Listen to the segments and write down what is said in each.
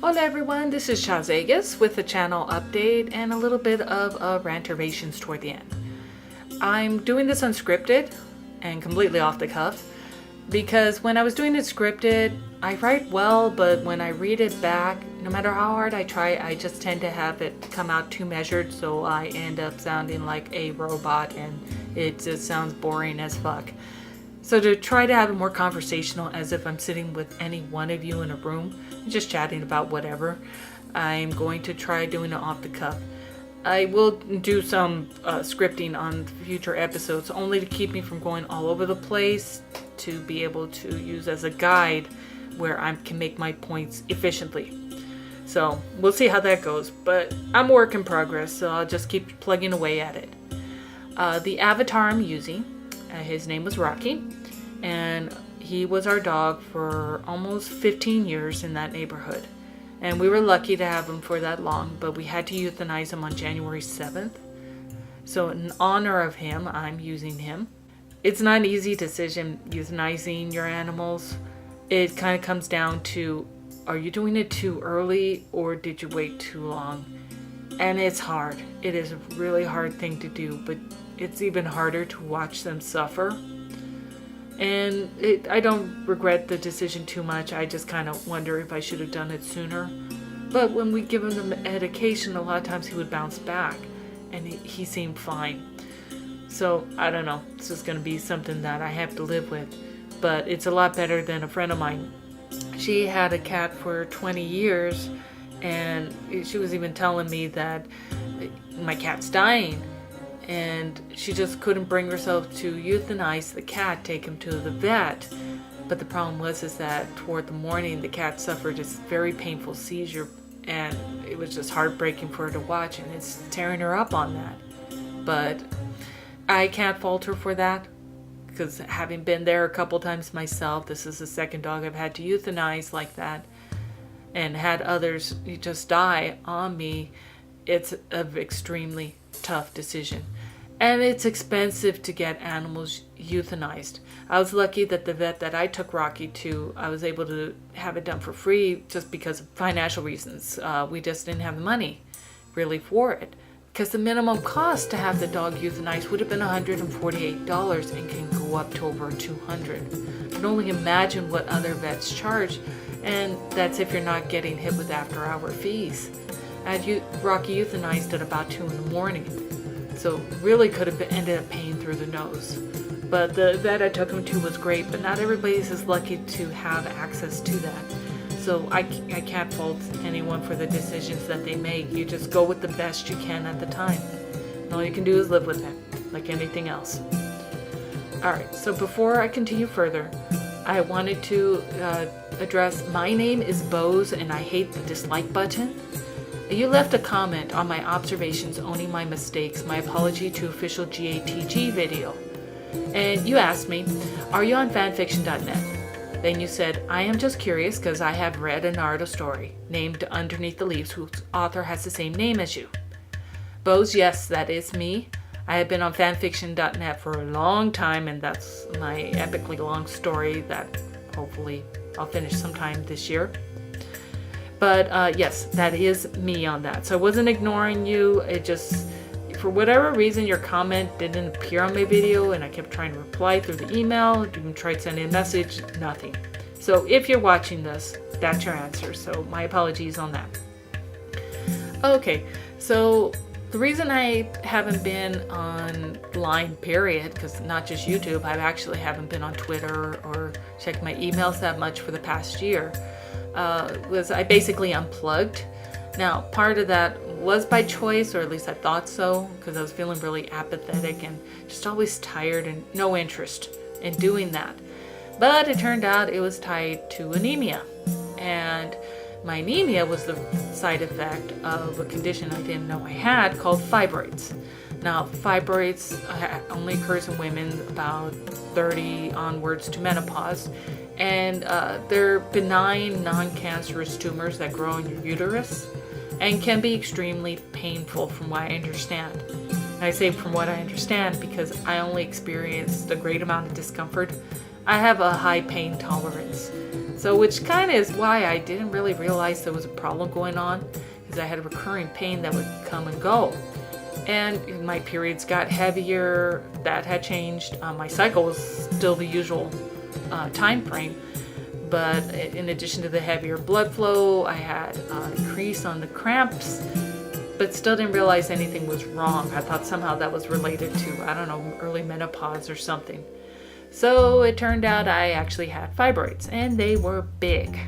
Hola everyone, this is Shaz with a channel update and a little bit of Rantervations toward the end. I'm doing this unscripted and completely off the cuff because when I was doing it scripted, I write well, but when I read it back, no matter how hard I try, I just tend to have it come out too measured, so I end up sounding like a robot and it just sounds boring as fuck. So to try to have it more conversational, as if I'm sitting with any one of you in a room, just chatting about whatever, I'm going to try doing it off the cuff. I will do some scripting on future episodes, only to keep me from going all over the place, to be able to use as a guide where I can make my points efficiently. So we'll see how that goes, but I'm a work in progress, so I'll just keep plugging away at it. The avatar I'm using, his name was Rocky, and he was our dog for almost 15 years in that neighborhood. And we were lucky to have him for that long, but we had to euthanize him on January 7th. So in honor of him, I'm using him. It's not an easy decision, euthanizing your animals. It kind of comes down to, are you doing it too early or did you wait too long? And it's hard. It is a really hard thing to do, but it's even harder to watch them suffer. And I don't regret the decision too much. I just kind of wonder if I should have done it sooner. But when we give him the medication, a lot of times he would bounce back, and he seemed fine. So I don't know. This is going to be something that I have to live with. But it's a lot better than a friend of mine. She had a cat for 20 years, and she was even telling me that my cat's dying. And she just couldn't bring herself to euthanize the cat, take him to the vet. But the problem was that toward the morning, the cat suffered this very painful seizure, and it was just heartbreaking for her to watch, and it's tearing her up on that. But I can't fault her for that, because having been there a couple times myself, this is the second dog I've had to euthanize like that, and had others just die on me. It's an extremely tough decision. And it's expensive to get animals euthanized. I was lucky that the vet that I took Rocky to, I was able to have it done for free just because of financial reasons. We just didn't have the money really for it. Because the minimum cost to have the dog euthanized would have been $148 and can go up to over $200. You can only imagine what other vets charge, and that's if you're not getting hit with after-hour fees. I had Rocky euthanized at about 2 in the morning, so really could have ended up paying through the nose. But the vet I took him to was great, but not everybody's as lucky to have access to that. So I can't fault anyone for the decisions that they make. You just go with the best you can at the time. And all you can do is live with it, like anything else. Alright, so before I continue further, I wanted to address my name is BOSE and I hate the dislike button. You left a comment on my observations owning my mistakes, my apology to official GATG video. And you asked me, are you on fanfiction.net? Then you said, I am just curious because I have read a Naruto story named Underneath the Leaves whose author has the same name as you. BOSE, yes, that is me. I have been on fanfiction.net for a long time, and that's my epically long story that hopefully I'll finish sometime this year. But yes, that is me on that. So I wasn't ignoring you. It just, for whatever reason, your comment didn't appear on my video, and I kept trying to reply through the email, even tried sending a message, nothing. So if you're watching this, that's your answer. So my apologies on that. Okay, so the reason I haven't been online, period, because not just YouTube, I actually haven't been on Twitter or checked my emails that much for the past year, was I basically unplugged. Now, part of that was by choice, or at least I thought so, because I was feeling really apathetic and just always tired and no interest in doing that. But it turned out it was tied to anemia. And my anemia was the side effect of a condition I didn't know I had called fibroids. Now, fibroids only occurs in women about 30 onwards to menopause, and they're benign, non-cancerous tumors that grow in your uterus and can be extremely painful from what I understand. And I say from what I understand because I only experienced a great amount of discomfort. I have a high pain tolerance. So which kind of is why I didn't really realize there was a problem going on, because I had a recurring pain that would come and go. And my periods got heavier, that had changed. My cycle was still the usual time frame, but in addition to the heavier blood flow, I had an increase on the cramps, but still didn't realize anything was wrong. I thought somehow that was related to, I don't know, early menopause or something. So it turned out I actually had fibroids, and they were big.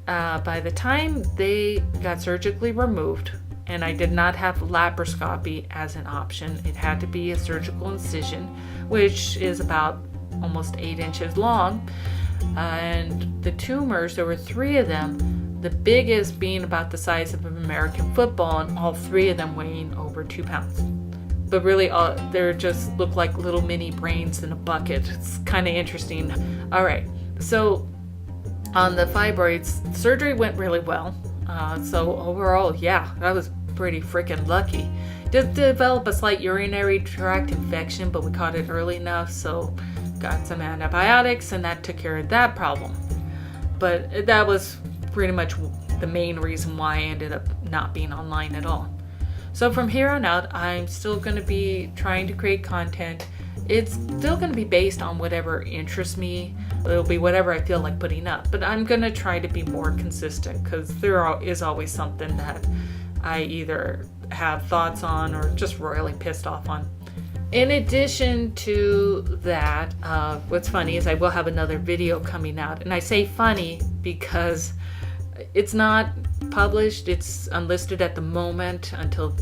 By the time they got surgically removed, and I did not have laparoscopy as an option, it had to be a surgical incision, which is about almost 8 inches long. And the tumors, there were 3 of them, the biggest being about the size of an American football, and all 3 of them weighing over 2 pounds. But really, they just look like little mini brains in a bucket. It's kind of interesting. All right, so on the fibroids, surgery went really well. So overall, yeah, I was pretty freaking lucky. Did develop a slight urinary tract infection, but we caught it early enough, so got some antibiotics, and that took care of that problem. But that was pretty much the main reason why I ended up not being online at all. So from here on out, I'm still going to be trying to create content. It's still going to be based on whatever interests me. It'll be whatever I feel like putting up. But I'm going to try to be more consistent, because there is always something that I either have thoughts on or just royally pissed off on. In addition to that, what's funny is I will have another video coming out. And I say funny because it's not published. It's unlisted at the moment until,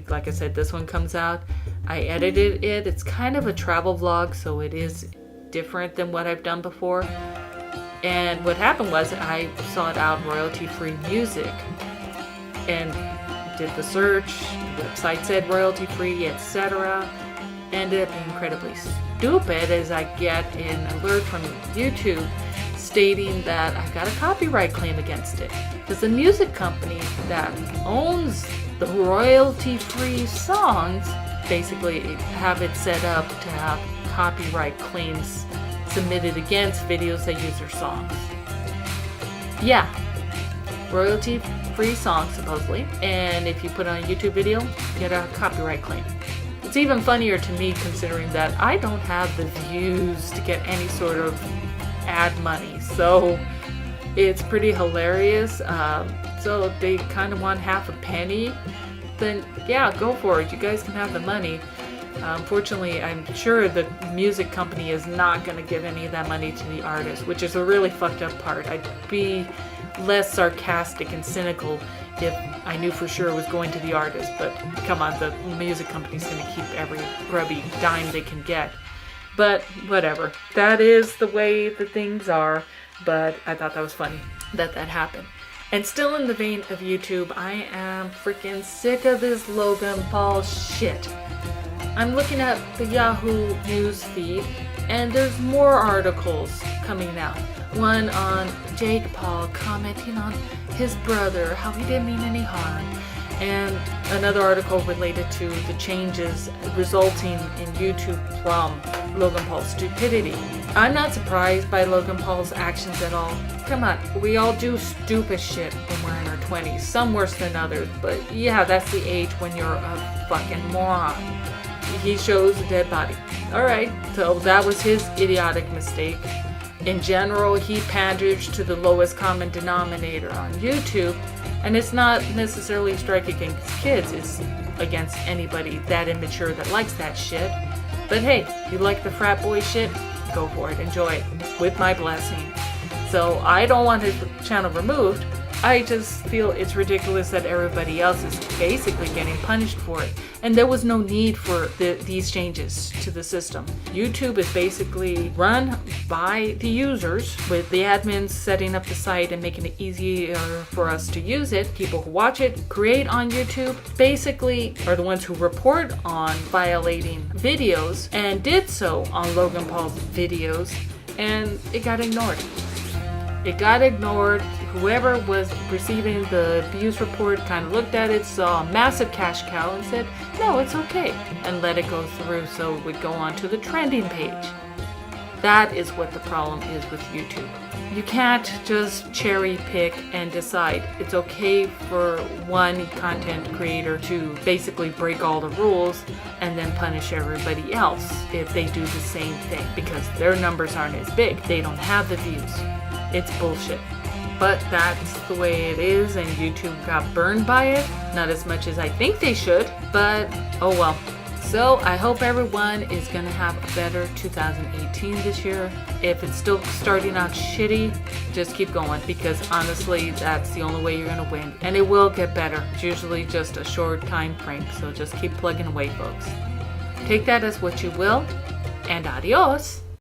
like I said, this one comes out. I edited it. It's kind of a travel vlog, so it is different than what I've done before. And what happened was I sought out royalty-free music and did the search. The website said royalty-free, etc. Ended up being incredibly stupid as I get an alert from YouTube stating that I've got a copyright claim against it, because the music company that owns the royalty-free songs basically have it set up to have copyright claims submitted against videos that use their songs. Yeah, royalty-free songs supposedly, and if you put on a YouTube video, you get a copyright claim. It's even funnier to me considering that I don't have the views to get any sort of ad money, so it's pretty hilarious. So they kind of want half a penny, then yeah, go for it. You guys can have the money. Unfortunately, I'm sure the music company is not going to give any of that money to the artist, which is a really fucked up part. I'd be less sarcastic and cynical if I knew for sure it was going to the artist, but come on, the music company's going to keep every grubby dime they can get. But whatever, that is the way the things are, but I thought that was funny that happened. And still in the vein of YouTube, I am freaking sick of this Logan Paul shit. I'm looking at the Yahoo News feed, and there's more articles coming out. One on Jake Paul commenting on his brother, how he didn't mean any harm, and another article related to the changes resulting in YouTube from Logan Paul's stupidity. I'm not surprised by Logan Paul's actions at all. Come on, we all do stupid shit when we're in our 20s, some worse than others, but yeah, that's the age when you're a fucking moron. He shows a dead body. Alright, so that was his idiotic mistake. In general, he panders to the lowest common denominator on YouTube, and it's not necessarily a strike against kids, it's against anybody that immature that likes that shit. But hey, you like the frat boy shit? Go for it, enjoy it, with my blessing. So I don't want his channel removed, I just feel it's ridiculous that everybody else is basically getting punished for it. And there was no need for these changes to the system. YouTube is basically run by the users, with the admins setting up the site and making it easier for us to use it. People who watch it, create on YouTube, basically are the ones who report on violating videos, and did so on Logan Paul's videos, and it got ignored. It got ignored. Whoever was receiving the abuse report kind of looked at it, saw a massive cash cow, and said, no, it's okay, and let it go through so it would go on to the trending page. That is what the problem is with YouTube. You can't just cherry pick and decide. It's okay for one content creator to basically break all the rules and then punish everybody else if they do the same thing because their numbers aren't as big. They don't have the views. It's bullshit. But that's the way it is, and YouTube got burned by it. Not as much as I think they should, but oh well. So I hope everyone is going to have a better 2018 this year. If it's still starting out shitty, just keep going because honestly, that's the only way you're going to win. And it will get better. It's usually just a short time frame, so just keep plugging away, folks. Take that as what you will, and adios.